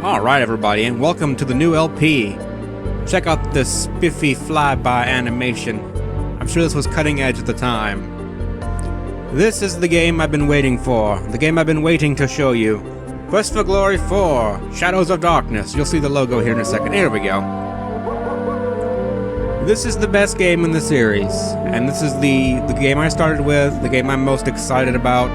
Alright everybody, and welcome to the new LP. Check out this spiffy flyby animation. I'm sure this was cutting edge at the time. This is the game I've been waiting for. The game I've been waiting to show you. Quest for Glory 4, Shadows of Darkness. You'll see the logo here in a second. Here we go. This is the best game in the series. And this is the game I started with, the game I'm most excited about.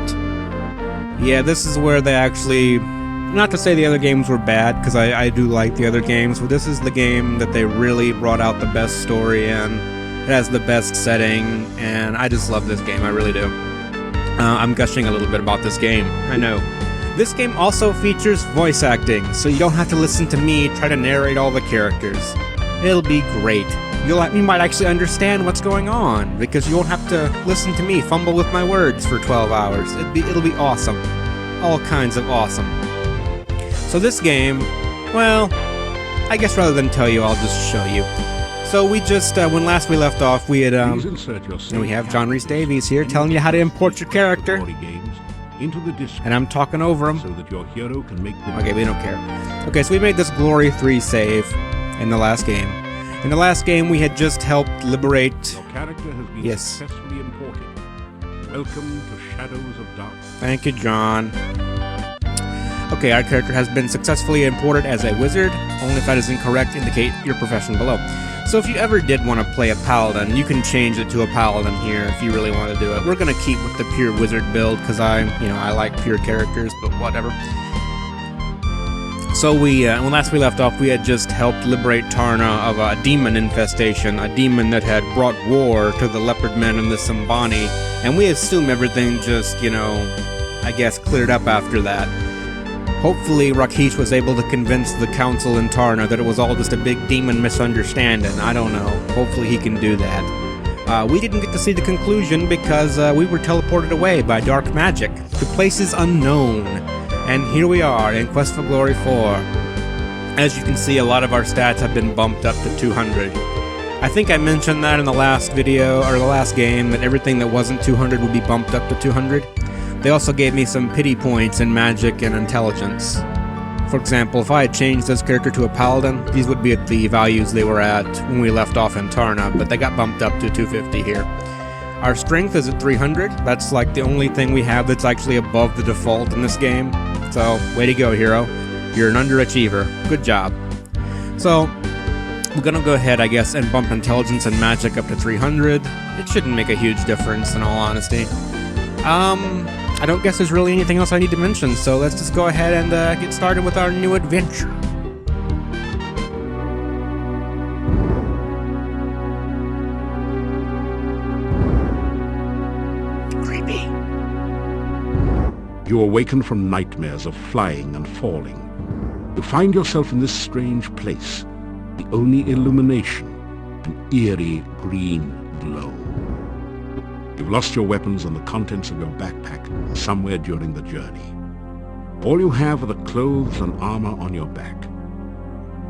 Yeah, this is where they actually... Not to say the other games were bad, because I do like the other games, but this is the game that they really brought out the best story in. It has the best setting, and I just love this game, I really do. I'm gushing a little bit about this game, I know. This game also features voice acting, so you don't have to listen to me try to narrate all the characters. It'll be great. You might actually understand what's going on, because you won't have to listen to me fumble with my words for 12 hours. It'll be awesome. All kinds of awesome. So this game, well, I guess rather than tell you, I'll just show you. So we just, when last we left off, we had, we have John Rhys Davies here telling you how to import your character. And I'm talking over him. Okay, we don't care. Okay, so we made this Glory 3 save in the last game. In the last game, we had just helped liberate... Your character has been successfully imported. Welcome to Shadows of Darkness. Thank you, John. Okay, our character has been successfully imported as a wizard. Only if that is incorrect, indicate your profession below. So if you ever did want to play a paladin, you can change it to a paladin here if you really want to do it. We're going to keep with the pure wizard build because I like pure characters, but whatever. So when last we left off, we had just helped liberate Tarna of a demon infestation, a demon that had brought war to the leopard men and the Simbani, and we assume everything just, I guess cleared up after that. Hopefully, Rakesh was able to convince the council in Tarna that it was all just a big demon misunderstanding. I don't know. Hopefully he can do that. We didn't get to see the conclusion because we were teleported away by dark magic to places unknown. And here we are in Quest for Glory 4. As you can see, a lot of our stats have been bumped up to 200. I think I mentioned that in the last video, or the last game, that everything that wasn't 200 would be bumped up to 200. They also gave me some pity points in magic and intelligence. For example, if I had changed this character to a paladin, these would be at the values they were at when we left off in Tarna, but they got bumped up to 250 here. Our strength is at 300. That's like the only thing we have that's actually above the default in this game. So, way to go, hero. You're an underachiever. Good job. So, we're gonna go ahead, I guess, and bump intelligence and magic up to 300. It shouldn't make a huge difference, in all honesty. I don't guess there's really anything else I need to mention, so let's just go ahead and get started with our new adventure. Creepy. You awaken from nightmares of flying and falling. You find yourself in this strange place. The only illumination, an eerie green glow. You've lost your weapons and the contents of your backpack somewhere during the journey. All you have are the clothes and armor on your back.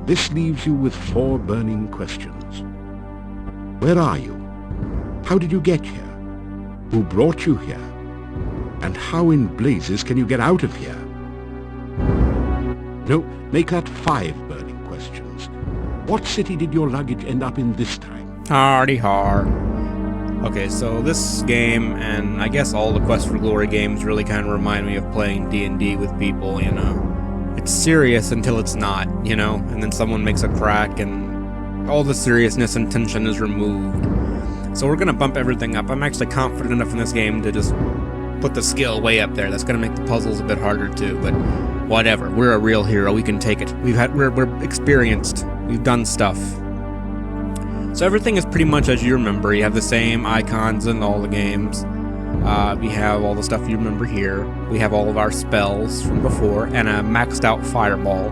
This leaves you with 4 burning questions. Where are you? How did you get here? Who brought you here? And how in blazes can you get out of here? No, make that 5 burning questions. What city did your luggage end up in this time? Hardy har. Okay, so this game, and I guess all the Quest for Glory games really kind of remind me of playing D&D with people, It's serious until it's not, and then someone makes a crack and all the seriousness and tension is removed. So we're going to bump everything up. I'm actually confident enough in this game to just put the skill way up there. That's going to make the puzzles a bit harder too, but whatever. We're a real hero. We can take it. We're experienced. We've done stuff. So everything is pretty much as you remember. You have the same icons in all the games. We have all the stuff you remember here. We have all of our spells from before, and a maxed out fireball.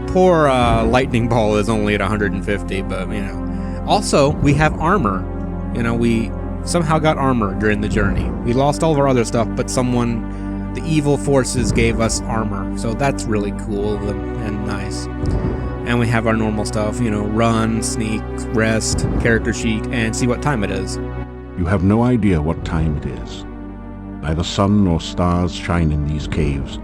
Poor lightning ball is only at 150, but Also, we have armor. We somehow got armor during the journey. We lost all of our other stuff, but the evil forces gave us armor. So that's really cool and nice. And we have our normal stuff, run, sneak, rest, character sheet, and see what time it is. You have no idea what time it is. Neither sun nor stars shine in these caves.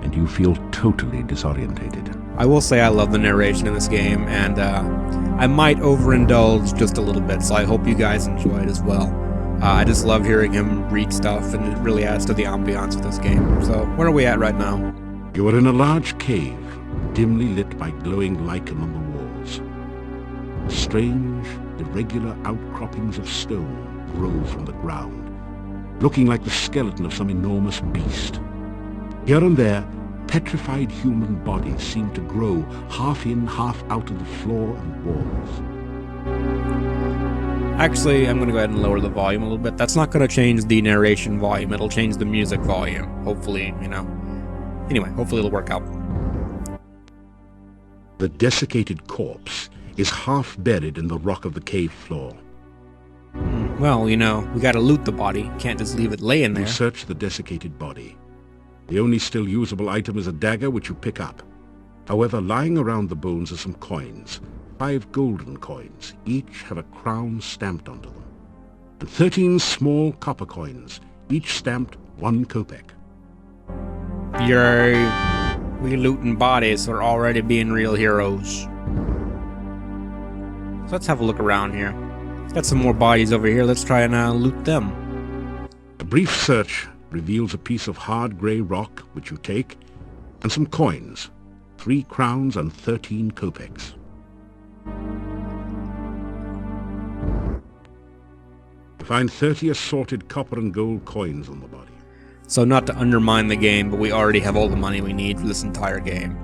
and you feel totally disorientated. I will say I love the narration in this game, and I might overindulge just a little bit, so I hope you guys enjoy it as well. I just love hearing him read stuff, and it really adds to the ambiance of this game. So, where are we at right now? You are in a large cave, dimly lit by glowing lichen on the walls. Strange, irregular outcroppings of stone grow from the ground, looking like the skeleton of some enormous beast. Here and there, petrified human bodies seem to grow half in, half out of the floor and walls. Actually, I'm going to go ahead and lower the volume a little bit. That's not going to change the narration volume. It'll change the music volume. Hopefully, Anyway, hopefully it'll work out. The desiccated corpse is half buried in the rock of the cave floor. Well, we gotta loot the body. Can't just leave it laying there. You search the desiccated body. The only still usable item is a dagger, which you pick up. However, lying around the bones are some coins. 5 golden coins. Each have a crown stamped onto them. And 13 small copper coins, each stamped 1 kopeck. Yay. We looting bodies. We're already being real heroes. So let's have a look around here. Got some more bodies over here. Let's try and loot them. A brief search reveals a piece of hard grey rock, which you take, and some coins. 3 crowns and 13 kopecks. You find 30 assorted copper and gold coins on the body. So not to undermine the game, but we already have all the money we need for this entire game.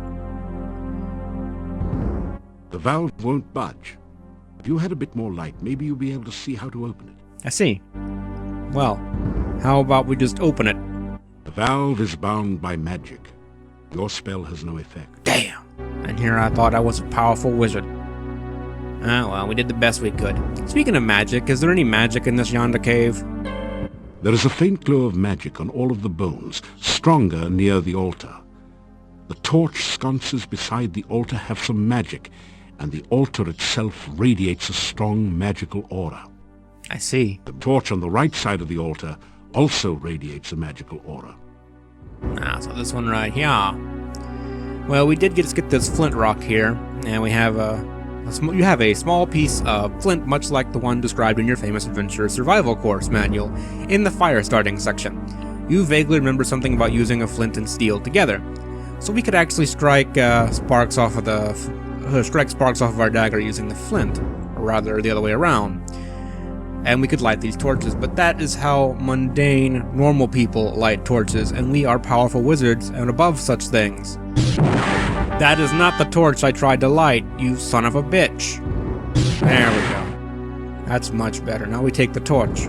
The valve won't budge. If you had a bit more light, maybe you'll be able to see how to open it. I see. Well, how about we just open it? The valve is bound by magic. Your spell has no effect. Damn! And here I thought I was a powerful wizard. Ah, well, we did the best we could. Speaking of magic, is there any magic in this yonder cave? There is a faint glow of magic on all of the bones, stronger near the altar. The torch sconces beside the altar have some magic, and the altar itself radiates a strong magical aura. I see. The torch on the right side of the altar also radiates a magical aura. Ah, so this one right here. Well, we did get this flint rock here, and we have you have a small piece of flint, much like the one described in your famous adventure survival course manual in the fire starting section. You vaguely remember something about using a flint and steel together, so we could actually strike sparks off of our dagger using the flint, or rather the other way around. And we could light these torches, but that is how mundane, normal people light torches, and we are powerful wizards and above such things. That is not the torch I tried to light, you son of a bitch. There we go. That's much better. Now we take the torch.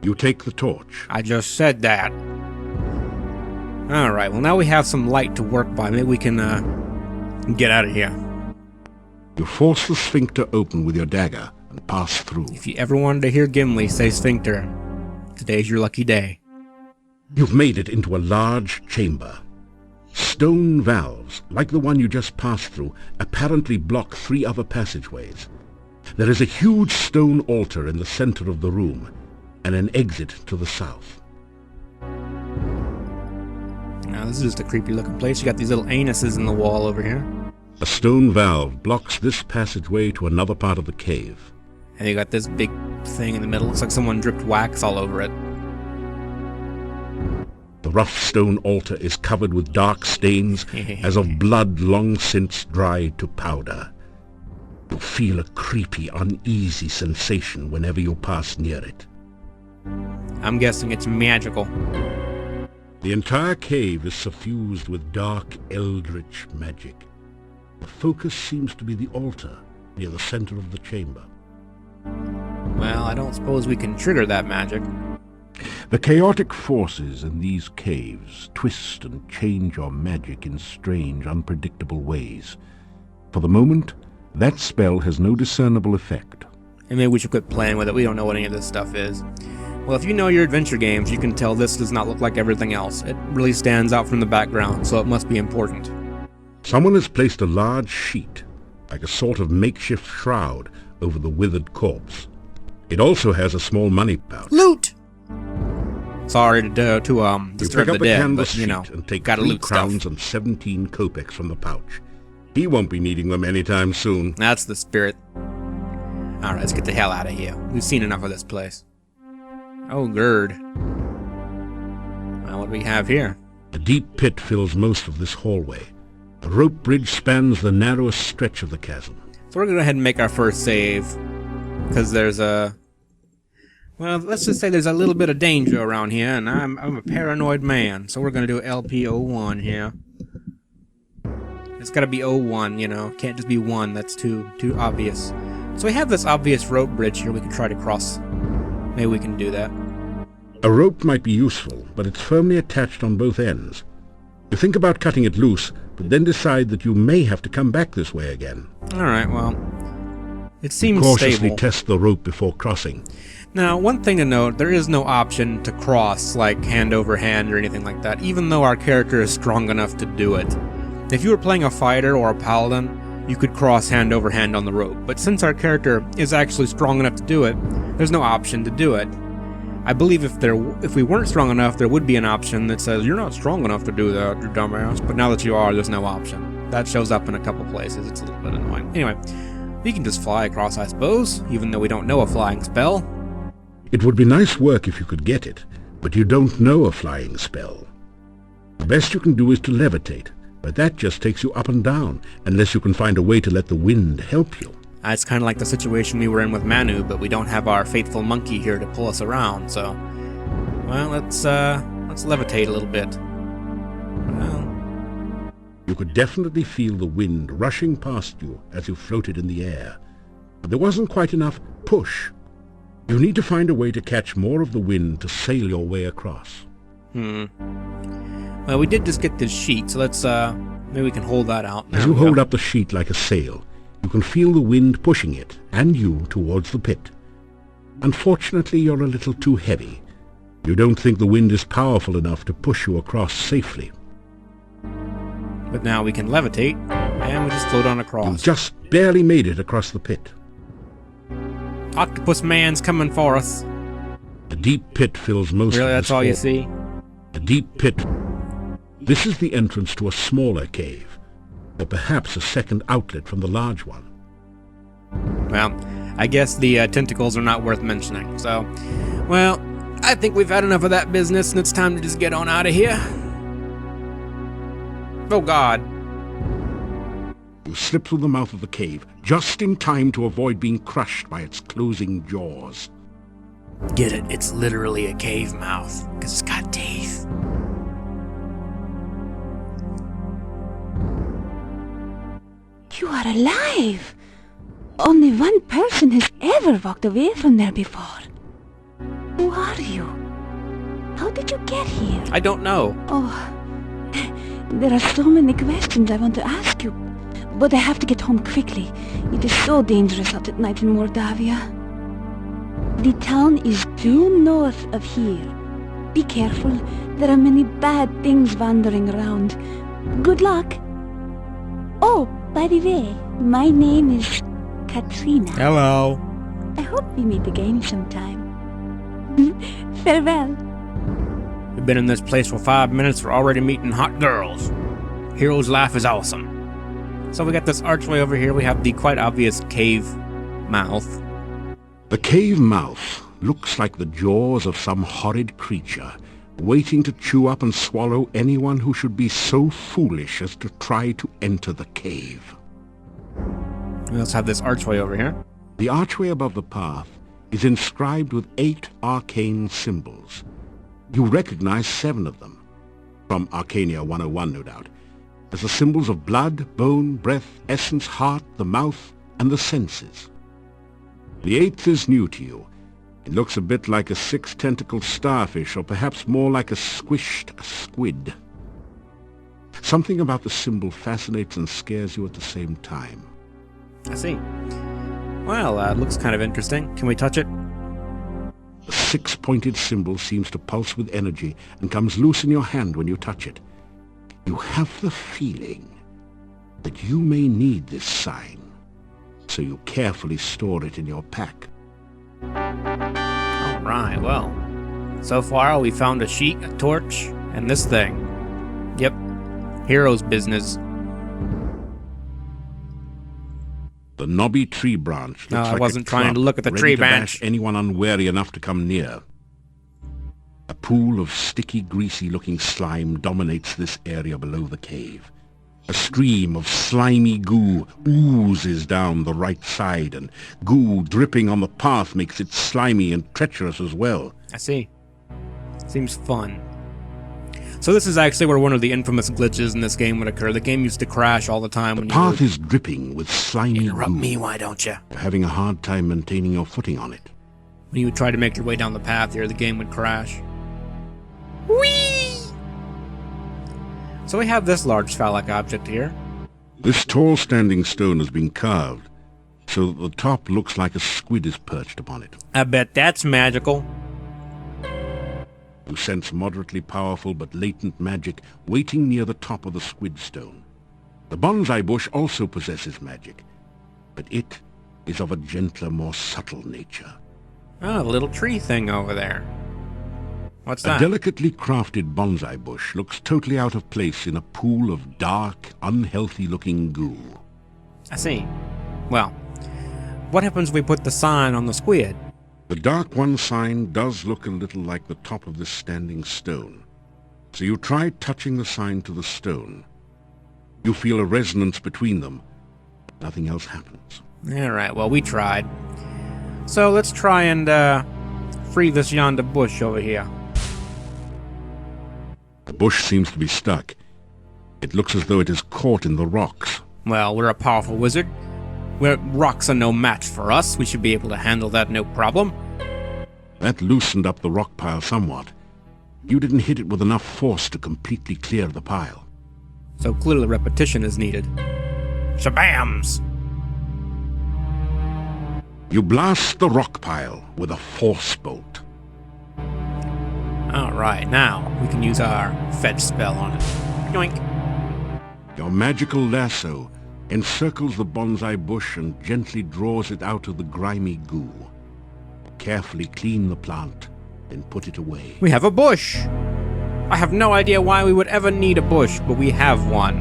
You take the torch. I just said that. Alright, well now we have some light to work by. Maybe we can get out of here. You force the sphincter open with your dagger and pass through. If you ever wanted to hear Gimli say sphincter, today's your lucky day. You've made it into a large chamber. Stone valves, like the one you just passed through, apparently block 3 other passageways. There is a huge stone altar in the center of the room, and an exit to the south. Now this is just a creepy looking place. You got these little anuses in the wall over here. A stone valve blocks this passageway to another part of the cave. And you got this big thing in the middle. Looks like someone dripped wax all over it. The rough stone altar is covered with dark stains as of blood long since dried to powder. You feel a creepy, uneasy sensation whenever you pass near it. I'm guessing it's magical. The entire cave is suffused with dark, eldritch magic. The focus seems to be the altar near the center of the chamber. Well, I don't suppose we can trigger that magic. The chaotic forces in these caves twist and change your magic in strange, unpredictable ways. For the moment, that spell has no discernible effect. And maybe we should quit playing with it. We don't know what any of this stuff is. Well, if you know your adventure games, you can tell this does not look like everything else. It really stands out from the background, so it must be important. Someone has placed a large sheet, like a sort of makeshift shroud, over the withered corpse. It also has a small money pouch. Loot! Sorry to You disturb pick up the dead, canvas but, you know, sheet and take gotta 3 loot stuff. crowns and 17 kopecks from the pouch. He won't be needing them anytime soon. That's the spirit. Alright, let's get the hell out of here. We've seen enough of this place. Oh, Gerd. Well, what do we have here? A deep pit fills most of this hallway. A rope bridge spans the narrowest stretch of the chasm. So we're going to go ahead and make our first save. Because there's a... Well, let's just say there's a little bit of danger around here, and I'm a paranoid man. So we're going to do LP01 here. It's got to be 01, you know. Can't just be 1. That's too obvious. So we have this obvious rope bridge here we can try to cross. Maybe we can do that. A rope might be useful, but it's firmly attached on both ends. You think about cutting it loose, but then decide that you may have to come back this way again. Alright, well... It seems Cautiously stable. test the rope before crossing. Now, one thing to note, there is no option to cross, like hand over hand or anything like that, even though our character is strong enough to do it. If you were playing a fighter or a paladin, you could cross hand over hand on the rope, but since our character is actually strong enough to do it, there's no option to do it. I believe if we weren't strong enough, there would be an option that says, you're not strong enough to do that, you dumbass, but now that you are, there's no option. That shows up in a couple places, it's a little bit annoying. Anyway, we can just fly across, I suppose, even though we don't know a flying spell. It would be nice work if you could get it, but you don't know a flying spell. The best you can do is to levitate, but that just takes you up and down, unless you can find a way to let the wind help you. It's kind of like the situation we were in with Manu, but we don't have our faithful monkey here to pull us around, so... Well, let's levitate a little bit. Well... You could definitely feel the wind rushing past you as you floated in the air. But there wasn't quite enough push. You need to find a way to catch more of the wind to sail your way across. Well, we did just get this sheet, so let's, maybe we can hold that out. As you hold up the sheet like a sail, you can feel the wind pushing it, and you, towards the pit. Unfortunately, you're a little too heavy. You don't think the wind is powerful enough to push you across safely. But now we can levitate, and we just float on You across. just barely made it across the pit. Octopus man's coming for us. A deep pit fills most Really, of that's this all you hall. see? A deep pit. This is the entrance to a smaller cave, or perhaps a second outlet from the large one. Well, I guess the tentacles are not worth mentioning, so... Well, I think we've had enough of that business, and it's time to just get on out of here. Oh God. You slip through the mouth of the cave, just in time to avoid being crushed by its closing jaws. Get it? It's literally a cave mouth, because it's got teeth. You are alive! Only one person has ever walked away from there before. Who are you? How did you get here? I don't know. Oh, there are so many questions I want to ask you, but I have to get home quickly. It is so dangerous out at night in Mordavia. The town is due north of here. Be careful, there are many bad things wandering around. Good luck! Oh, by the way, my name is Katrina. Hello. I hope we meet again sometime. Farewell. We've been in this place for 5 minutes, we're already meeting hot girls. Hero's life is awesome. So we got this archway over here, we have the quite obvious cave mouth. The cave mouth looks like the jaws of some horrid creature, waiting to chew up and swallow anyone who should be so foolish as to try to enter the cave. We also have this archway over here. The archway above the path is inscribed with 8 arcane symbols. You recognize 7 of them, from Arcania 101 no doubt, as the symbols of blood, bone, breath, essence, heart, the mouth, and the senses. The 8th is new to you. It looks a bit like a 6-tentacled starfish, or perhaps more like a squished squid. Something about the symbol fascinates and scares you at the same time. I see. Well, it looks kind of interesting. Can we touch it? The 6-pointed symbol seems to pulse with energy and comes loose in your hand when you touch it. You have the feeling that you may need this sign, so you carefully store it in your pack. Alright, well, So far, we found a sheet, a torch, and this thing. Yep, hero's business. The knobby tree branch looks No, I like wasn't a trying to club look at the ready tree to branch. bash anyone unwary enough to come near. A pool of sticky, greasy-looking slime dominates this area below the cave. A stream of slimy goo oozes down the right side, and goo dripping on the path makes it slimy and treacherous as well. I see. Seems fun. So this is actually where one of the infamous glitches in this game would occur. The game used to crash all the time. The When path you is dripping with slimy interrupt goo. me, why don't you? You're having a hard time maintaining your footing on it. When you would try to make your way down the path here, the game would crash. Whee! So we have this large phallic object here. This tall standing stone has been carved, so that the top looks like a squid is perched upon it. I bet that's magical. You sense moderately powerful but latent magic waiting near the top of the squid stone. The bonsai bush also possesses magic, but it is of a gentler, more subtle nature. Oh, the little tree thing over there. What's A that? delicately crafted bonsai bush looks totally out of place in a pool of dark, unhealthy-looking goo. I see. Well, what happens if we put the sign on the squid? The Dark One sign does look a little like the top of this standing stone. So you try touching the sign to the stone. You feel a resonance between them. Nothing else happens. Alright, well, we tried. So let's try and free this yonder bush over here. The bush seems to be stuck. It looks as though it is caught in the rocks. Well, we're a powerful wizard. Rocks are no match for us. We should be able to handle that no problem. That loosened up the rock pile somewhat. You didn't hit it with enough force to completely clear the pile. So clearly repetition is needed. Shabams! You blast the rock pile with a force bolt. Alright, now we can use our fetch spell on it. Yoink! Your magical lasso encircles the bonsai bush and gently draws it out of the grimy goo. Carefully clean the plant, then put it away. We have a bush! I have no idea why we would ever need a bush, but we have one.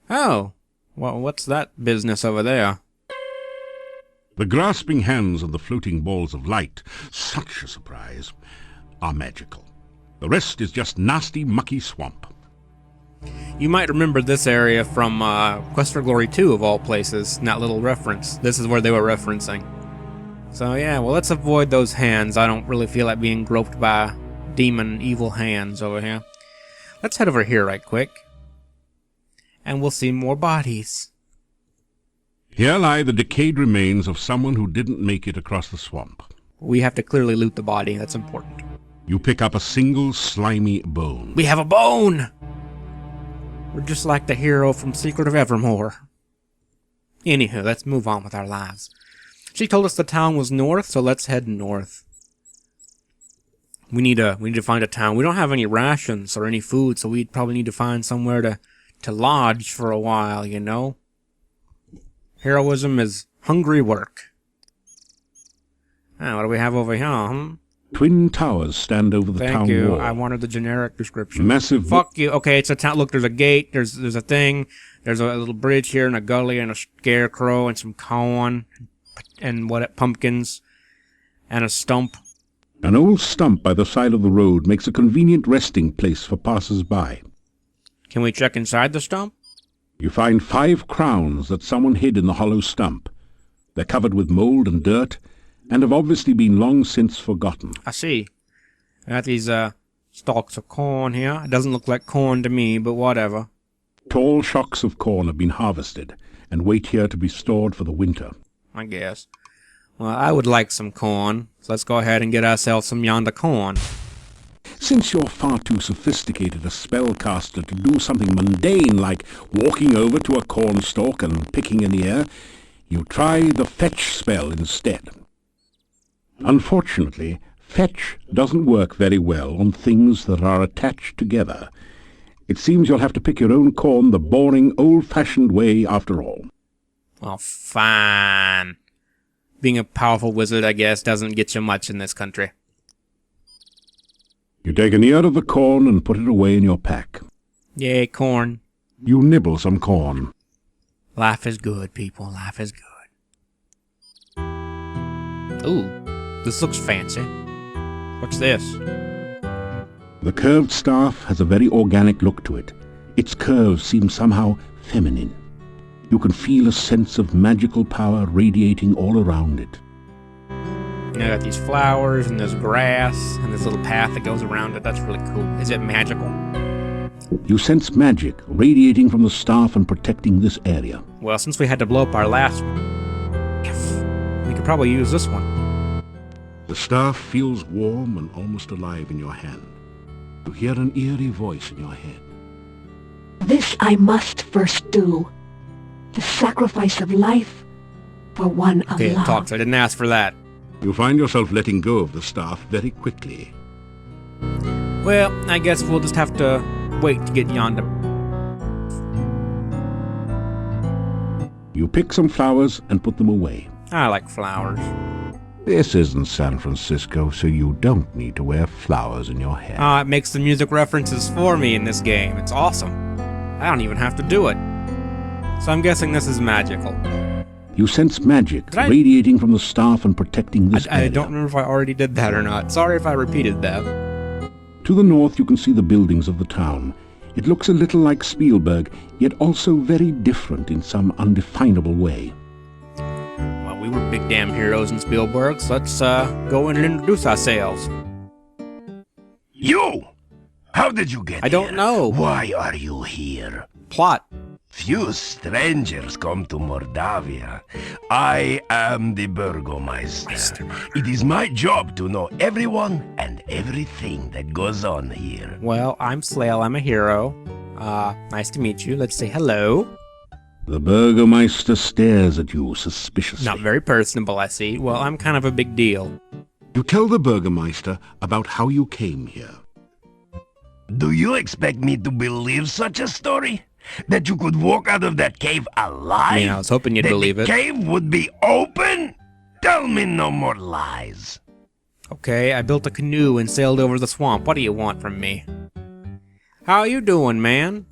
Oh, well, what's that business over there? The grasping hands of the floating balls of light, such a surprise, are magical. The rest is just nasty, mucky swamp. You might remember this area from Quest for Glory 2 of all places, in that little reference. This is where they were referencing. So yeah, well, let's avoid those hands. I don't really feel like being groped by demon evil hands over here. Let's head over here right quick. And we'll see more bodies. Here lie the decayed remains of someone who didn't make it across the swamp. We have to clearly loot the body, that's important. You pick up a single slimy bone. We have a bone! We're just like the hero from Secret of Evermore. Anywho, let's move on with our lives. She told us the town was north, so let's head north. We need to find a town. We don't have any rations or any food, so we'd probably need to find somewhere to lodge for a while, you know? Heroism is hungry work. Ah, what do we have over here, Twin towers stand over the town Thank you. wall. I wanted the generic description. Massive... Fuck you. Okay, it's a town. Look, there's a gate. There's a thing. There's a little bridge here and a gully and a scarecrow and some corn and pumpkins and a stump. An old stump by the side of the road makes a convenient resting place for passers-by. Can we check inside the stump? You find 5 crowns that someone hid in the hollow stump. They're covered with mold and dirt, and have obviously been long since forgotten. I see. Got these stalks of corn here. It doesn't look like corn to me, but whatever. Tall shocks of corn have been harvested, and wait here to be stored for the winter. I guess. Well, I would like some corn, so let's go ahead and get ourselves some yonder corn. Since you're far too sophisticated a spellcaster to do something mundane like walking over to a cornstalk and picking an ear, you try the fetch spell instead. Unfortunately, fetch doesn't work very well on things that are attached together. It seems you'll have to pick your own corn the boring, old-fashioned way after all. Well, fine. being a powerful wizard, I guess, doesn't get you much in this country. You take an ear of the corn and put it away in your pack. Yay, corn. You nibble some corn. Life is good, people. Life is good. Ooh, this looks fancy. What's this? The curved staff has a very organic look to it. Its curves seem somehow feminine. You can feel a sense of magical power radiating all around it. I got these flowers, and there's grass, and this little path that goes around it. That's really cool. Is it magical? You sense magic radiating from the staff and protecting this area. Well, since we had to blow up our last one, we could probably use this one. The staff feels warm and almost alive in your hand. You hear an eerie voice in your head. This I must first do. The sacrifice of life for one of Okay, it love. talks. I didn't ask for that. You find yourself letting go of the staff very quickly. Well, I guess we'll just have to wait to get yonder. You pick some flowers and put them away. I like flowers. This isn't San Francisco, so you don't need to wear flowers in your hair. It makes the music references for me in this game. It's awesome. I don't even have to do it. So I'm guessing this is magical. You sense magic radiating from the staff and protecting this area. I don't remember if I already did that or not. Sorry if I repeated that. To the north you can see the buildings of the town. It looks a little like Spielberg, yet also very different in some undefinable way. Well, we were big damn heroes in Spielberg, so let's go in and introduce ourselves. You! How did you get here? I don't know. Why are you here? Plot. Few strangers come to Mordavia. I am the Burgomeister. It is my job to know everyone and everything that goes on here. Well, I'm Slail. I'm a hero. Nice to meet you. Let's say hello. The Burgomeister stares at you suspiciously. Not very personable, I see. Well, I'm kind of a big deal. You tell the Burgomeister about how you came here. Do you expect me to believe such a story? That you could walk out of that cave alive? I was hoping you'd believe it. The cave would be open? Tell me no more lies. Okay, I built a canoe and sailed over the swamp. What do you want from me? How you doing, man?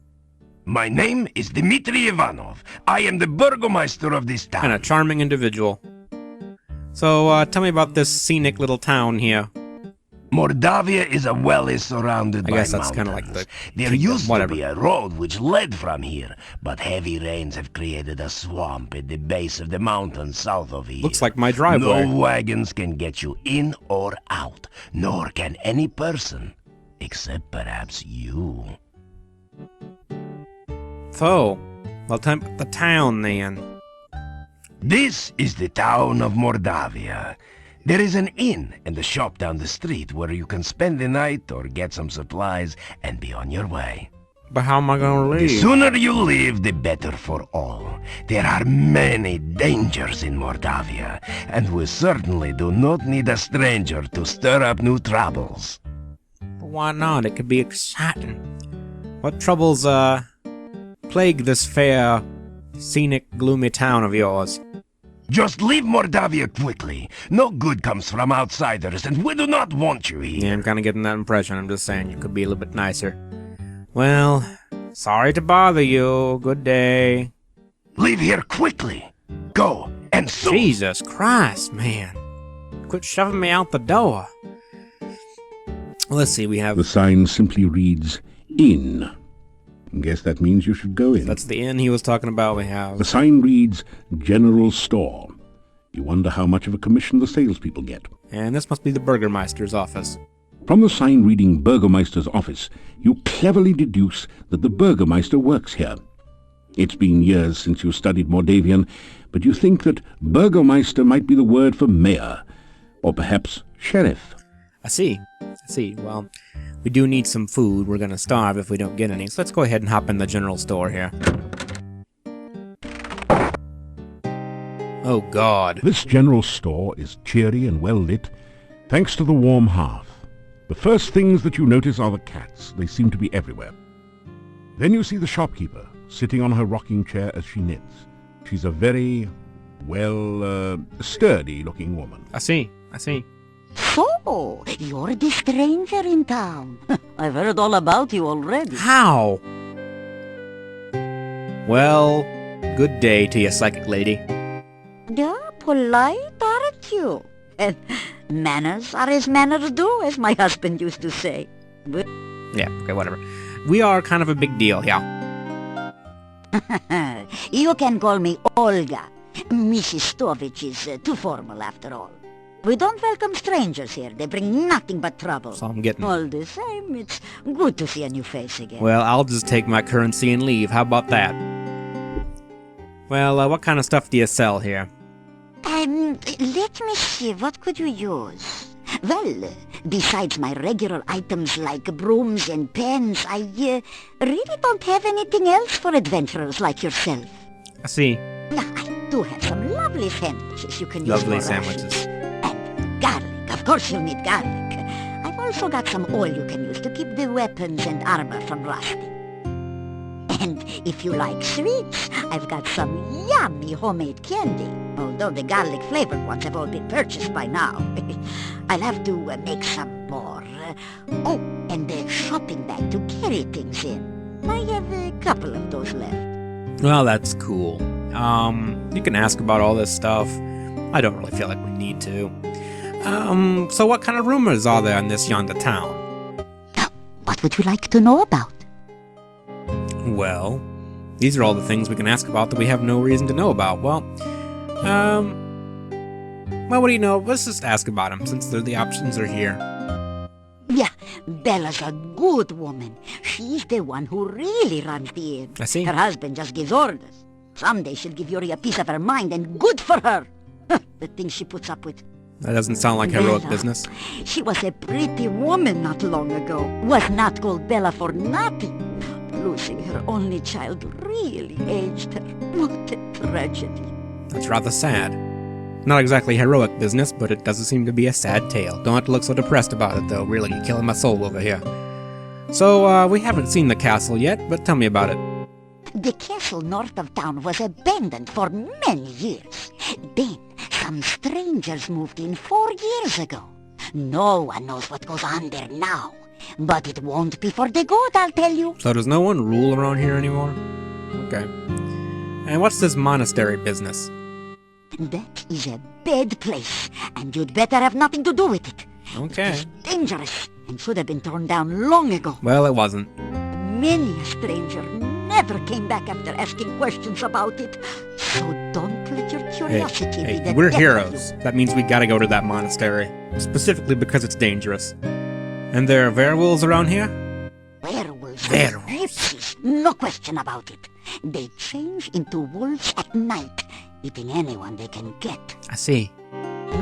My name is Dmitri Ivanov. I am the Burgomeister of this town. And a charming individual. So, tell me about this scenic little town here. Mordavia is a valley surrounded by guess that's mountains. kinda like the There kingdom, used whatever. to be a road which led from here, but heavy rains have created a swamp at the base of the mountain south of here. Looks like my driveway. No wagons can get you in or out, nor can any person, except perhaps you. So, well, tell me about the town then. This is the town of Mordavia. There is an inn and a shop down the street where you can spend the night or get some supplies and be on your way. But how am I gonna The leave? sooner you leave, the better for all. There are many dangers in Mordavia, and we certainly do not need a stranger to stir up new troubles. But why not? It could be exciting. What troubles, plague this fair, scenic, gloomy town of yours? Just leave Mordavia quickly. No good comes from outsiders, and we do not want you Yeah, here. I'm kind of getting that impression. I'm just saying you could be a little bit nicer. Well, sorry to bother you. Good day. Leave here quickly. Go, and soon. Jesus Christ, man. Quit shoving me out the door. Let's see, we have... The sign simply reads, Inn. Guess that means you should go in. That's the inn he was talking about. We The have... sign reads, General Store. You wonder how much of a commission the salespeople get. And this must be the Burgermeister's office. From the sign reading Burgomeister's office, you cleverly deduce that the Burgomeister works here. It's been years since you studied Mordavian, but you think that Burgomeister might be the word for mayor, or perhaps sheriff. I see. Well, we do need some food. We're gonna starve if we don't get any. So let's go ahead and hop in the general store here. Oh, God. This general store is cheery and well lit, thanks to the warm hearth. The first things that you notice are the cats. They seem to be everywhere. Then you see the shopkeeper, sitting on her rocking chair as she knits. She's a very sturdy-looking woman. I see. So, you're the stranger in town. I've heard all about you already. How? Well, good day to you, psychic lady. You're polite, aren't you? And manners are as manners do, as my husband used to say. Yeah, okay, whatever. We are kind of a big deal, yeah. You can call me Olga. Mrs. Stovich is too formal after all. We don't welcome strangers here. They bring nothing but trouble. So I'm getting... All the same, it's good to see a new face again. Well, I'll just take my currency and leave. How about that? Well, what kind of stuff do you sell here? Let me see, what could you use? Well, besides my regular items like brooms and pens, I really don't have anything else for adventurers like yourself. I see. I do have some lovely sandwiches you can use Lovely for sandwiches. rations. And garlic, of course you'll need garlic. I've also got some oil you can use to keep the weapons and armor from rusting. And if you like sweets, I've got some yummy homemade candy. Although the garlic-flavored ones have all been purchased by now. I'll have to make some more. Oh, and a shopping bag to carry things in. I have a couple of those left. Well, that's cool. You can ask about all this stuff. I don't really feel like we need to. So what kind of rumors are there in this yonder town? What would you like to know about? Well, these are all the things we can ask about that we have no reason to know about. Well, what do you know? Let's just ask about them, since the options are here. Yeah, Bella's a good woman. She's the one who really runs the inn. I see. Her husband just gives orders. Someday she'll give Yuri a piece of her mind, and good for her. The things she puts up with. That doesn't sound like heroic Bella. business. She was a pretty woman not long ago. Was not called Bella for nothing. Losing her only child really aged her. What a tragedy. That's rather sad. Not exactly heroic business, but it doesn't seem to be a sad tale. Don't have to look so depressed about it, though. Really, you're killing my soul over here. So, we haven't seen the castle yet, but tell me about it. The castle north of town was abandoned for many years. Then, some strangers moved in 4 years ago. No one knows what goes on there now. But it won't be for the good, I'll tell you. So does no one rule around here anymore? Okay. And what's this monastery business? That is a bad place, and you'd better have nothing to do with it. Okay. It's dangerous, and should have been torn down long ago. Well, it wasn't. Many a stranger never came back after asking questions about it. So don't let your curiosity be the We're death of heroes. That means we gotta go to that monastery. Specifically because it's dangerous. And there are werewolves around here? Werewolves. Werewolves. Gypsies, no question about it. They change into wolves at night, eating anyone they can get. I see.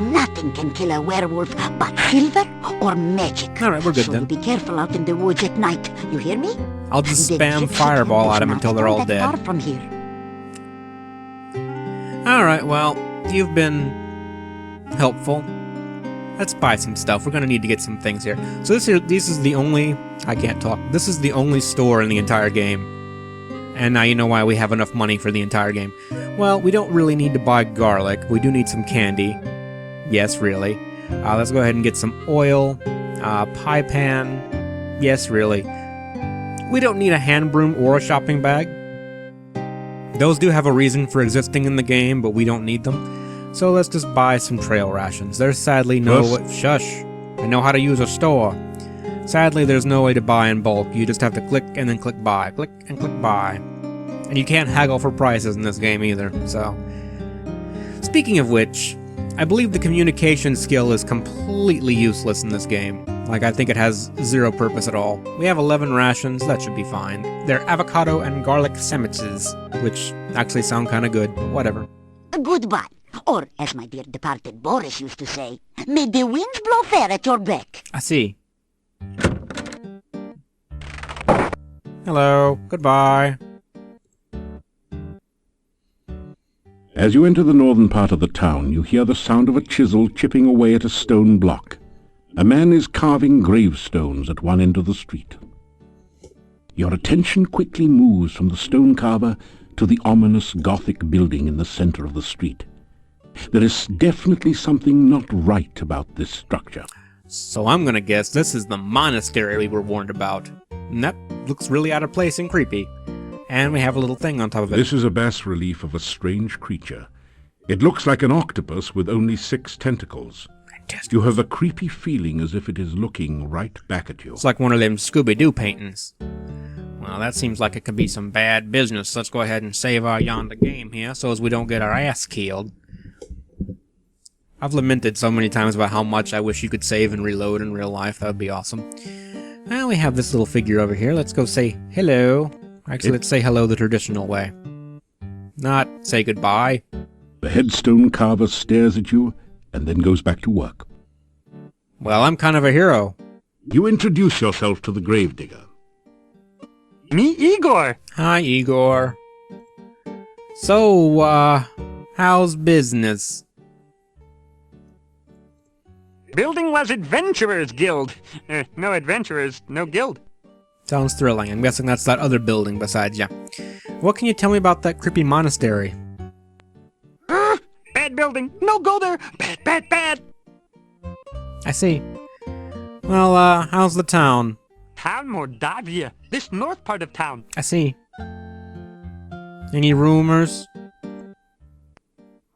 Nothing can kill a werewolf but silver or magic. Alright, we're good so then. be careful out in the woods at night. You hear me? I'll just The spam gypsy fireball camp at is them not until they're all that far dead. from here. Alright, well, you've been helpful. Let's buy some stuff. We're gonna need to get some things here. So this is the only... I can't talk. This is the only store in the entire game. And now you know why we have enough money for the entire game. Well, we don't really need to buy garlic. We do need some candy. Yes, really. Let's go ahead and get some oil. Pie pan. Yes, really. We don't need a hand broom or a shopping bag. Those do have a reason for existing in the game, but we don't need them. So let's just buy some trail rations. There's sadly no... Shush. I know how to use a store. Sadly, there's no way to buy in bulk. You just have to click and then click buy. Click and click buy. And you can't haggle for prices in this game either, so... Speaking of which, I believe the communication skill is completely useless in this game. Like, I think it has zero purpose at all. We have 11 rations, that should be fine. They're avocado and garlic sandwiches, which actually sound kinda good. Whatever. Goodbye. Or, as my dear departed Boris used to say, may the winds blow fair at your back. I see. Hello. Goodbye. As you enter the northern part of the town, you hear the sound of a chisel chipping away at a stone block. A man is carving gravestones at one end of the street. Your attention quickly moves from the stone carver to the ominous Gothic building in the center of the street. There is definitely something not right about this structure. So I'm gonna guess this is the monastery we were warned about. And that looks really out of place and creepy. And we have a little thing on top of it. This is a bas-relief of a strange creature. It looks like an octopus with only 6 tentacles. Fantastic. You have a creepy feeling as if it is looking right back at you. It's like one of them Scooby-Doo paintings. Well, that seems like it could be some bad business. Let's go ahead and save our yonder game here so as we don't get our ass killed. I've lamented so many times about how much I wish you could save and reload in real life. That would be awesome. Well, we have this little figure over here. Let's go say hello. Actually, let's say hello the traditional way. Not say goodbye. The headstone carver stares at you and then goes back to work. Well, I'm kind of a hero. You introduce yourself to the gravedigger. Me, Igor. Hi, Igor. So, how's business? Building was Adventurers Guild. No adventurers, no guild. Sounds thrilling. I'm guessing that's that other building besides ya. What can you tell me about that creepy monastery? Bad building. No go there. Bad, bad, bad. I see. Well, how's the town? Town Mordavia. This north part of town. I see. Any rumors?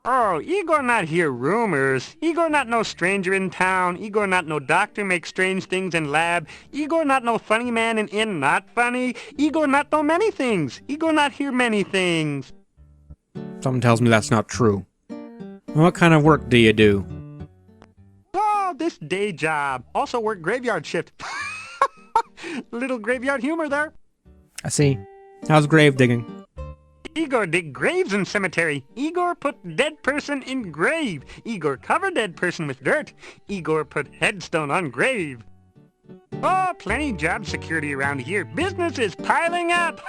Oh, Igor not hear rumors. Igor not no stranger in town. Igor not no doctor make strange things in lab. Igor not no funny man in inn not funny. Igor not know many things. Igor not hear many things. Something tells me that's not true. What kind of work do you do? Oh, this day job. Also work graveyard shift. Little graveyard humor there. I see. How's grave digging? Igor dig graves in cemetery. Igor put dead person in grave. Igor cover dead person with dirt. Igor put headstone on grave. Oh, plenty job security around here. Business is piling up.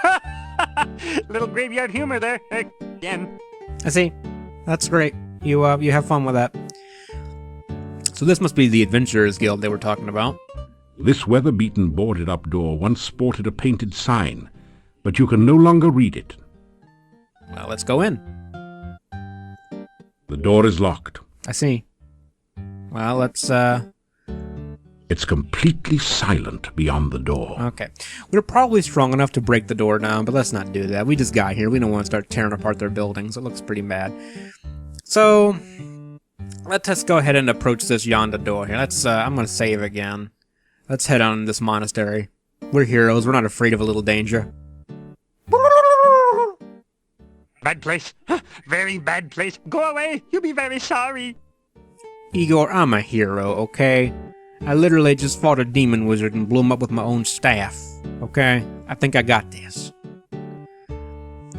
Little graveyard humor there. Again. I see. That's great. You have fun with that. So this must be the Adventurers Guild they were talking about. This weather-beaten boarded-up door once sported a painted sign, but you can no longer read it. Well, let's go in. The door is locked. I see. Well, let's, It's completely silent beyond the door. Okay. We're probably strong enough to break the door down, but let's not do that. We just got here. We don't want to start tearing apart their buildings. It looks pretty bad. So, let us go ahead and approach this yonder door here. Let's, I'm gonna save again. Let's head on this monastery. We're heroes. We're not afraid of a little danger. Bad place. Very bad place. Go away. You'll be very sorry. Igor, I'm a hero, okay? I literally just fought a demon wizard and blew him up with my own staff, okay? I think I got this.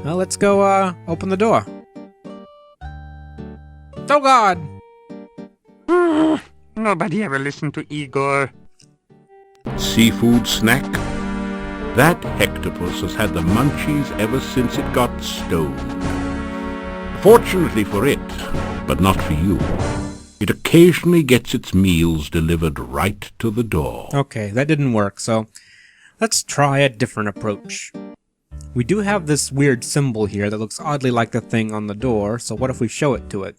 Well, let's go, open the door. Oh God! Nobody ever listened to Igor. Seafood snack? That hectopus has had the munchies ever since it got stoned. Fortunately for it, but not for you, it occasionally gets its meals delivered right to the door. Okay, that didn't work, so let's try a different approach. We do have this weird symbol here that looks oddly like the thing on the door, so what if we show it to it?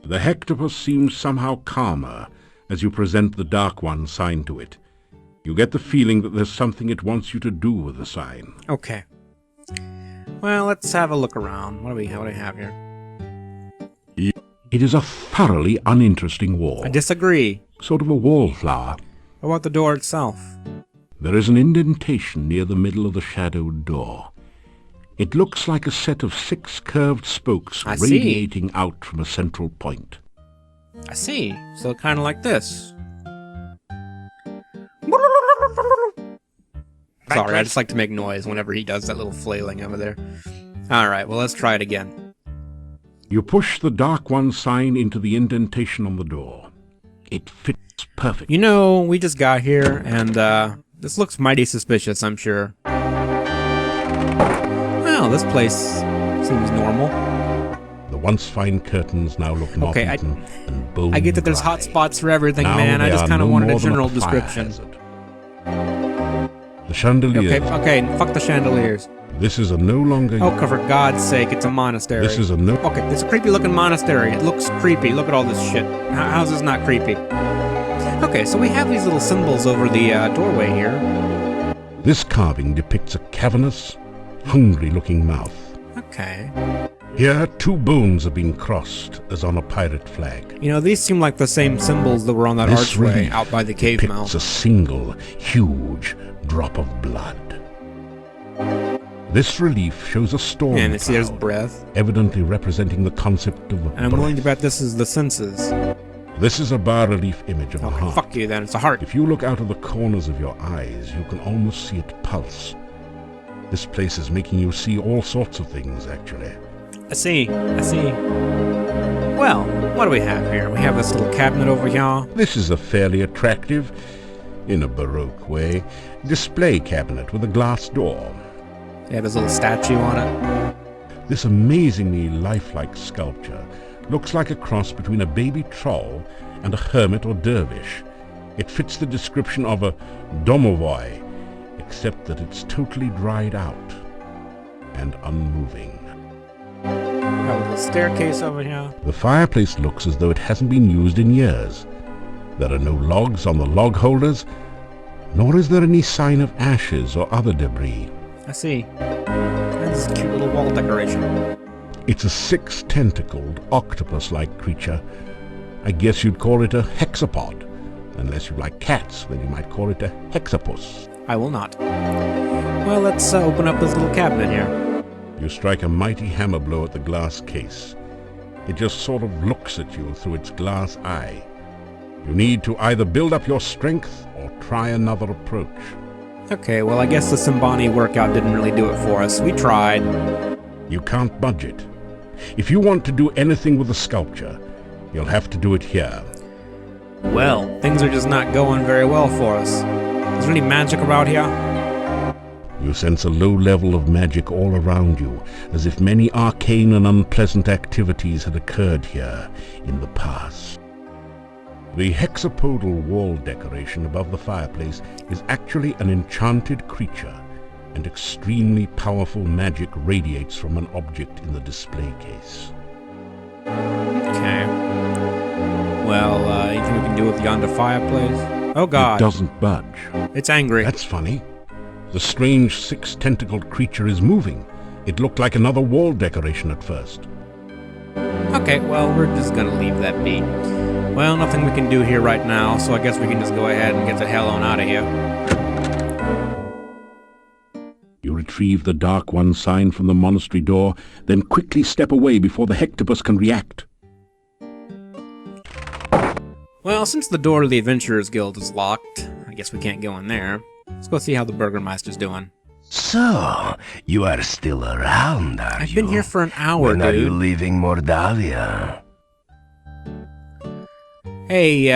The hectopus seems somehow calmer as you present the Dark One sign to it. You get the feeling that there's something it wants you to do with the sign. Okay. Well, let's have a look around. What do we have here? It is a thoroughly uninteresting wall. I disagree. Sort of a wallflower. How about the door itself? There is an indentation near the middle of the shadowed door. It looks like a set of 6 curved spokes I see. radiating out from a central point. I see. So kind of like this. Sorry, I just like to make noise whenever he does that little flailing over there. Alright, well let's try it again. You push the Dark One sign into the indentation on the door. It fits perfectly. You know, we just got here, and this looks mighty suspicious, I'm sure. Well, this place seems normal. The once fine curtains now look Okay, moth-eaten and bone I get that there's dry. hot spots for everything, Now man. I they just are kind of no wanted a more than general fire description. hazard. The chandeliers Okay, fuck the chandeliers. This is a no longer... Oh, for God's sake, it's a monastery. This is a no... Okay, it's a creepy-looking monastery. It looks creepy. Look at all this shit. How's this not creepy? Okay, so we have these little symbols over the doorway here. This carving depicts a cavernous, hungry-looking mouth. Okay. Here, two bones have been crossed, as on a pirate flag. You know, these seem like the same symbols that were on that This archway relief out by the cave depicts mouth. a single, huge drop of blood. This relief shows a storm And see, there's cloud, breath. evidently representing the concept of And I'm willing to bet this is the senses. This is a bas-relief image of a Okay, heart. fuck you then, it's a heart. If you look out of the corners of your eyes, you can almost see it pulse. This place is making you see all sorts of things, actually. I see. Well, what do we have here? We have this little cabinet over here. This is a fairly attractive, in a Baroque way, display cabinet with a glass door. They have this little statue on it. This amazingly lifelike sculpture looks like a cross between a baby troll and a hermit or dervish. It fits the description of a domovoi, except that it's totally dried out and unmoving. Got a little staircase over here. The fireplace looks as though it hasn't been used in years. There are no logs on the log holders, nor is there any sign of ashes or other debris. I see. And this is a cute little wall decoration. It's a six-tentacled, octopus-like creature. I guess you'd call it a hexapod. Unless you like cats, then you might call it a hexapus. I will not. Well, let's open up this little cabinet here. You strike a mighty hammer blow at the glass case. It just sort of looks at you through its glass eye. You need to either build up your strength or try another approach. Okay, well, I guess the Simbani workout didn't really do it for us. We tried. You can't budge it. If you want to do anything with the sculpture, you'll have to do it here. Well, things are just not going very well for us. Is there any magic about here? You sense a low level of magic all around you, as if many arcane and unpleasant activities had occurred here in the past. The hexapodal wall decoration above the fireplace is actually an enchanted creature, and extremely powerful magic radiates from an object in the display case. Okay. Well, anything we can do with yonder fireplace? Oh god. It doesn't budge. It's angry. That's funny. The strange six-tentacled creature is moving. It looked like another wall decoration at first. Okay, well, we're just gonna leave that be. Well, nothing we can do here right now, so I guess we can just go ahead and get the hell on out of here. You retrieve the Dark One sign from the monastery door, then quickly step away before the hectopus can react. Well, since the door to the Adventurers Guild is locked, I guess we can't go in there. Let's go see how the Burgermeister's doing. So, you are still around, are you? I've been here for an hour, When are you dude. leaving Mordavia? Hey,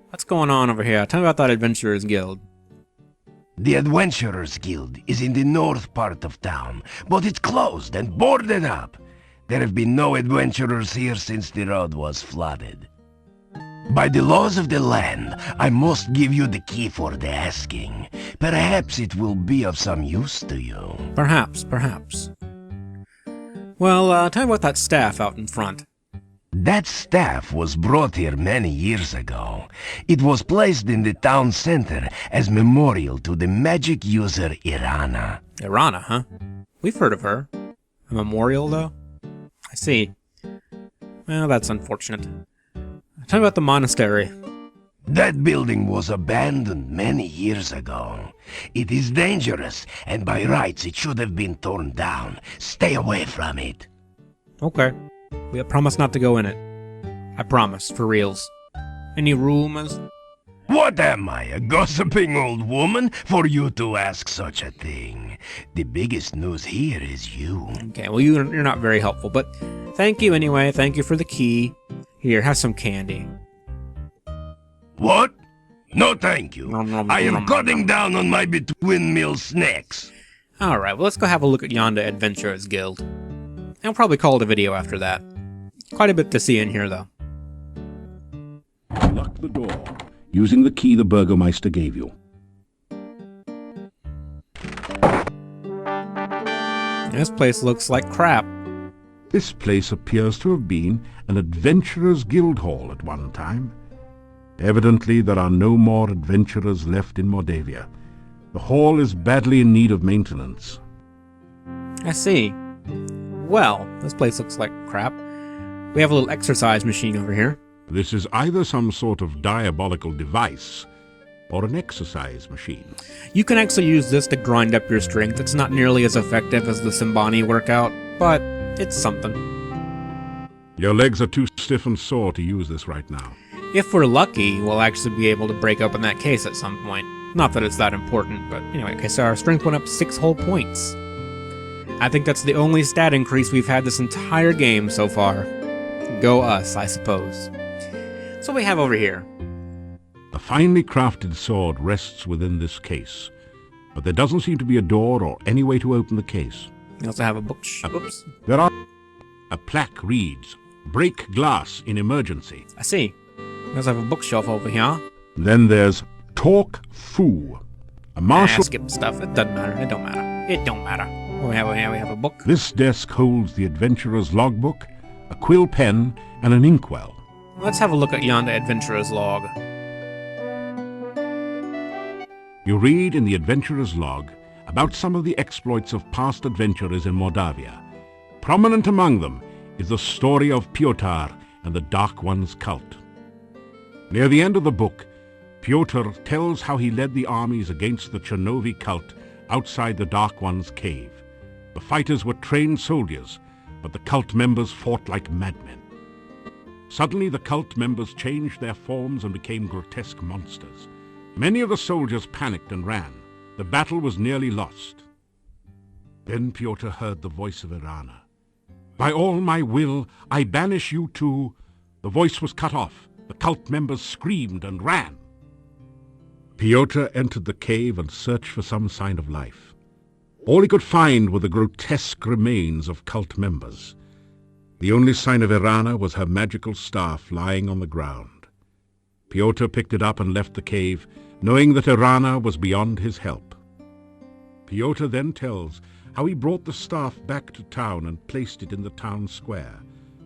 what's going on over here? Tell me about that Adventurers Guild. The Adventurers Guild is in the north part of town, but it's closed and boarded up. There have been no adventurers here since the road was flooded. By the laws of the land, I must give you the key for the asking. Perhaps it will be of some use to you. Perhaps. Well, tell me about that staff out in front. That staff was brought here many years ago. It was placed in the town center as memorial to the magic user Irana. Irana, huh? We've heard of her. A memorial, though? I see. Well, that's unfortunate. Tell me about the monastery. That building was abandoned many years ago. It is dangerous, and by rights it should have been torn down. Stay away from it. Okay. We promise not to go in it. I promise, for reals. Any rumors? What am I, a gossiping old woman, for you to ask such a thing? The biggest news here is you. Okay, well, you're not very helpful, but thank you anyway. Thank you for the key. Here, have some candy. What? No thank you. Nom, nom, I nom, am nom, cutting nom. down on my between meal snacks. Alright, well, let's go have a look at yonder Adventurers Guild. I'll probably call it a video after that. Quite a bit to see in here, though. Lock the door, using the key the Burgermeister gave you. This place looks like crap. This place appears to have been an adventurers' guild hall at one time. Evidently there are no more adventurers left in Mordavia. The hall is badly in need of maintenance. I see. Well, this place looks like crap. We have a little exercise machine over here. This is either some sort of diabolical device or an exercise machine. You can actually use this to grind up your strength. It's not nearly as effective as the Simbani workout, but it's something. Your legs are too stiff and sore to use this right now. If we're lucky, we'll actually be able to break open that case at some point. Not that it's that important, but anyway, okay, so our strength went up 6 whole points. I think that's the only stat increase we've had this entire game so far. Go us, I suppose. So what we have over here. A finely crafted sword rests within this case, but there doesn't seem to be a door or any way to open the case. We also have a book. Oops. There are... A plaque reads, "Break glass in emergency." I see. We also have a bookshelf over here. Then there's Talk Foo, a martial... Skip stuff. It doesn't matter. It don't matter. It don't matter. What we have over here, we have a book. This desk holds the adventurer's logbook, a quill pen, and an inkwell. Let's have a look at yonder adventurer's log. You read in the adventurer's log about some of the exploits of past adventurers in Mordavia. Prominent among them is the story of Pyotr and the Dark One's cult. Near the end of the book, Pyotr tells how he led the armies against the Chernovi cult outside the Dark One's cave. The fighters were trained soldiers, but the cult members fought like madmen. Suddenly the cult members changed their forms and became grotesque monsters. Many of the soldiers panicked and ran. The battle was nearly lost. Then Pyotr heard the voice of Irana. "By all my will, I banish you two." The voice was cut off. The cult members screamed and ran. Pyotr entered the cave and searched for some sign of life. All he could find were the grotesque remains of cult members. The only sign of Irana was her magical staff lying on the ground. Pyotr picked it up and left the cave, knowing that Irana was beyond his help. Pyotr then tells how he brought the staff back to town and placed it in the town square.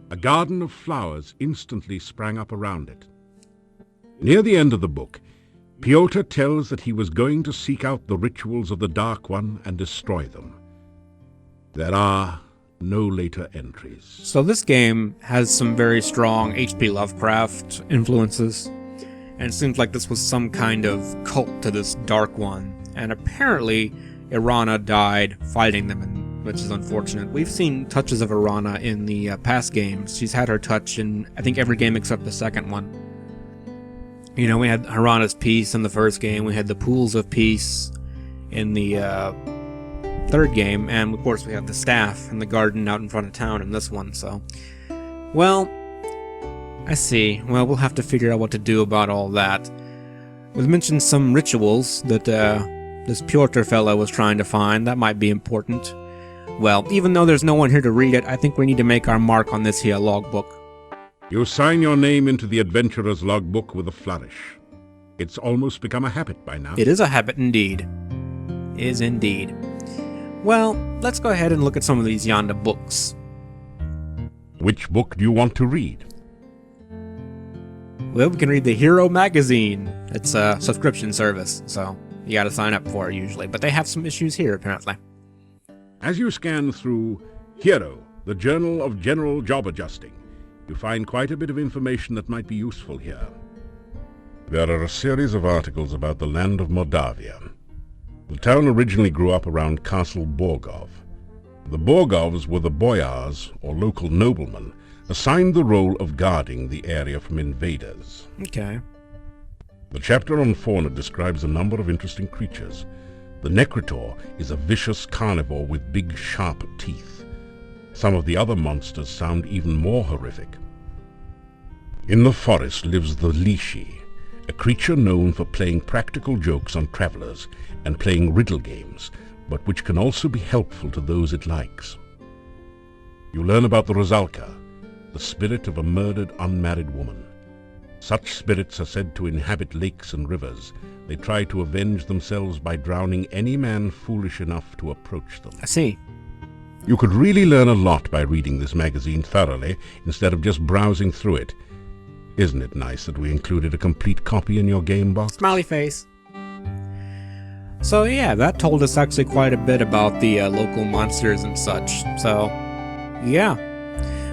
A garden of flowers instantly sprang up around it. Near the end of the book, Pyotr tells that he was going to seek out the rituals of the Dark One and destroy them. There are no later entries. So this game has some very strong H.P. Lovecraft influences, and it seems like this was some kind of cult to this Dark One, and apparently Irana died fighting them, which is unfortunate. We've seen touches of Irana in the past games. She's had her touch in, I think, every game except the second one. You know, we had Irana's Peace in the first game, we had the Pools of Peace in the third game, and of course we have the staff in the garden out in front of town in this one, so... Well, I see. Well, we'll have to figure out what to do about all that. We've mentioned some rituals that this Pyotr fellow was trying to find. That might be important. Well, even though there's no one here to read it, I think we need to make our mark on this here logbook. You sign your name into the adventurer's logbook with a flourish. It's almost become a habit by now. It is a habit indeed. Is indeed. Well, let's go ahead and look at some of these yonder books. Which book do you want to read? Well, we can read the Hero magazine. It's a subscription service, so you gotta sign up for it usually, but they have some issues here apparently. As you scan through Hero, the Journal of General Job Adjusting, you find quite a bit of information that might be useful here. There are a series of articles about the land of Moldavia. The town originally grew up around Castle Borgov. The Borgovs were the boyars, or local noblemen, assigned the role of guarding the area from invaders. Okay. The chapter on fauna describes a number of interesting creatures. The Necritor is a vicious carnivore with big, sharp teeth. Some of the other monsters sound even more horrific. In the forest lives the Lishi, a creature known for playing practical jokes on travelers and playing riddle games, but which can also be helpful to those it likes. You learn about the Rosalka, the spirit of a murdered unmarried woman. Such spirits are said to inhabit lakes and rivers. They try to avenge themselves by drowning any man foolish enough to approach them. I see. You could really learn a lot by reading this magazine thoroughly instead of just browsing through it. Isn't it nice that we included a complete copy in your game box? Smiley face. So yeah, that told us actually quite a bit about the local monsters and such. So, yeah.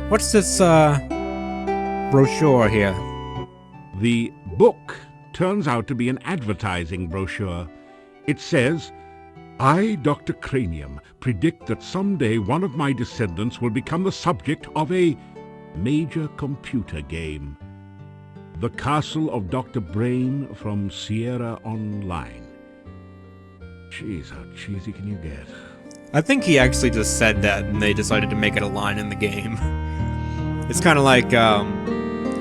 What's this brochure here? The book turns out to be an advertising brochure. It says, "I, Dr. Cranium, predict that someday one of my descendants will become the subject of a major computer game. The Castle of Dr. Brain from Sierra Online." Jeez, how cheesy can you get? I think he actually just said that and they decided to make it a line in the game. It's kind of like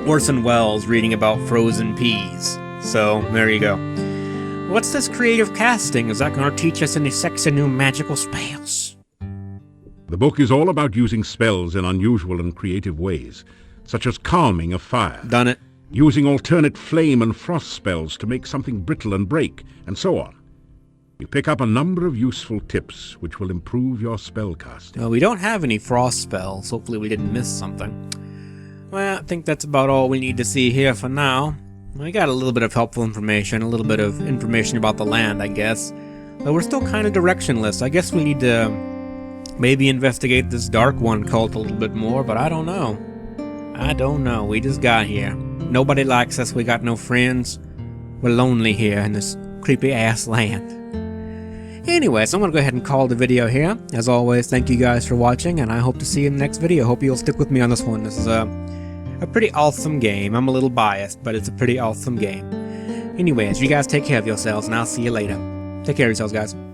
Orson Welles reading about frozen peas. So, there you go. What's this creative casting? Is that going to teach us any sexy new magical spells? The book is all about using spells in unusual and creative ways, such as calming a fire, Done it. using alternate flame and frost spells to make something brittle and break, and so on. You pick up a number of useful tips which will improve your spellcasting. Well, we don't have any frost spells. Hopefully we didn't miss something. Well, I think that's about all we need to see here for now. We got a little bit of helpful information, a little bit of information about the land, I guess. But we're still kind of directionless. I guess we need to maybe investigate this Dark One cult a little bit more, but I don't know. We just got here. Nobody likes us. We got no friends. We're lonely here in this creepy-ass land. Anyway, so I'm going to go ahead and call the video here. As always, thank you guys for watching, and I hope to see you in the next video. Hope you'll stick with me on this one. This is a pretty awesome game. I'm a little biased, but it's a pretty awesome game. Anyways, you guys take care of yourselves, and I'll see you later. Take care of yourselves, guys.